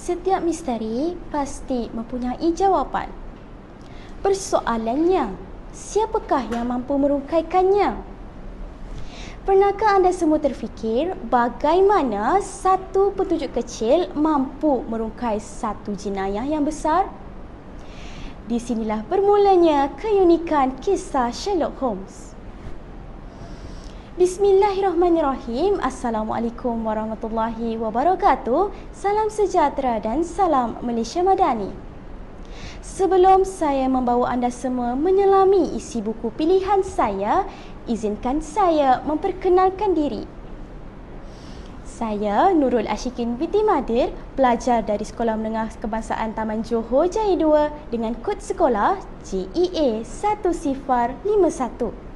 Setiap misteri pasti mempunyai jawapan. Persoalannya, siapakah yang mampu merungkaikannya? Pernahkah anda semua terfikir bagaimana satu petunjuk kecil mampu merungkai satu jenayah yang besar? Di sinilah bermulanya keunikan kisah Sherlock Holmes. Bismillahirrahmanirrahim. Assalamualaikum warahmatullahi wabarakatuh. Salam sejahtera dan salam Malaysia Madani. Sebelum saya membawa anda semua menyelami isi buku pilihan saya, izinkan saya memperkenalkan diri. Saya Nurul Ashikin binti Madir, pelajar dari Sekolah Menengah Kebangsaan Taman Johor Jaya 2 dengan kod sekolah GEA 1051.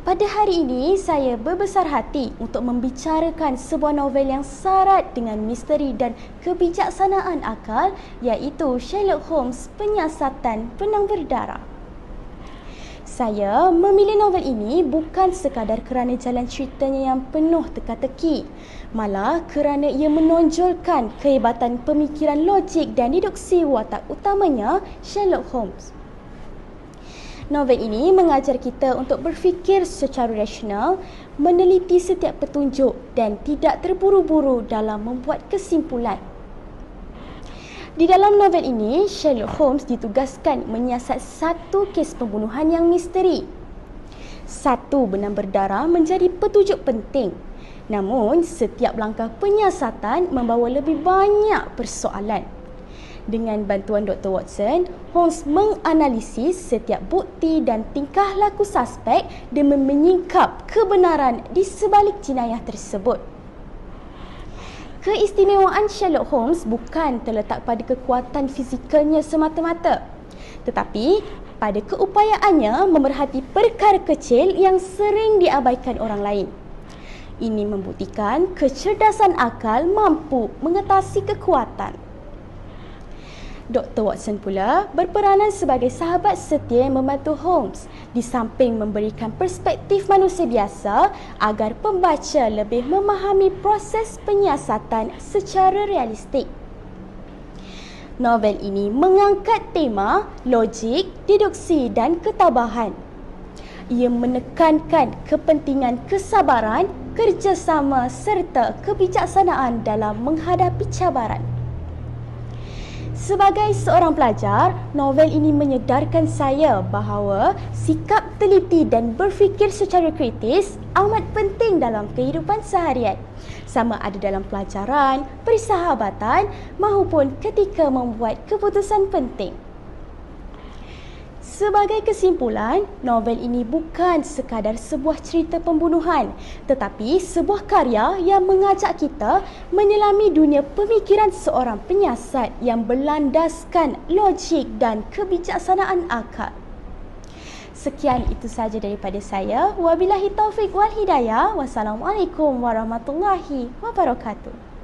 Pada hari ini, saya berbesar hati untuk membicarakan sebuah novel yang syarat dengan misteri dan kebijaksanaan akal, iaitu Sherlock Holmes Penyiasatan Benang Berdarah. Saya memilih novel ini bukan sekadar kerana jalan ceritanya yang penuh teka-teki, malah kerana ia menonjolkan kehebatan pemikiran logik dan deduksi watak utamanya, Sherlock Holmes. Novel ini mengajar kita untuk berfikir secara rasional, meneliti setiap petunjuk dan tidak terburu-buru dalam membuat kesimpulan. Di dalam novel ini, Sherlock Holmes ditugaskan menyiasat satu kes pembunuhan yang misteri. Satu benang berdarah menjadi petunjuk penting. Namun, setiap langkah penyiasatan membawa lebih banyak persoalan. Dengan bantuan Dr. Watson, Holmes menganalisis setiap bukti dan tingkah laku suspek demi menyingkap kebenaran di sebalik jenayah tersebut. Keistimewaan Sherlock Holmes bukan terletak pada kekuatan fizikalnya semata-mata, tetapi pada keupayaannya memerhati perkara kecil yang sering diabaikan orang lain. Ini membuktikan kecerdasan akal mampu mengatasi kekuatan. Dr. Watson pula berperanan sebagai sahabat setia yang membantu Holmes, di samping memberikan perspektif manusia biasa agar pembaca lebih memahami proses penyiasatan secara realistik. Novel ini mengangkat tema logik, deduksi dan ketabahan. Ia menekankan kepentingan kesabaran, kerjasama serta kebijaksanaan dalam menghadapi cabaran. Sebagai seorang pelajar, novel ini menyedarkan saya bahawa sikap teliti dan berfikir secara kritis amat penting dalam kehidupan seharian, sama ada dalam pelajaran, persahabatan maupun ketika membuat keputusan penting. Sebagai kesimpulan, novel ini bukan sekadar sebuah cerita pembunuhan, tetapi sebuah karya yang mengajak kita menyelami dunia pemikiran seorang penyiasat yang berlandaskan logik dan kebijaksanaan akal. Sekian itu sahaja daripada saya. Wabillahi taufiq wal hidayah. Wassalamualaikum warahmatullahi wabarakatuh.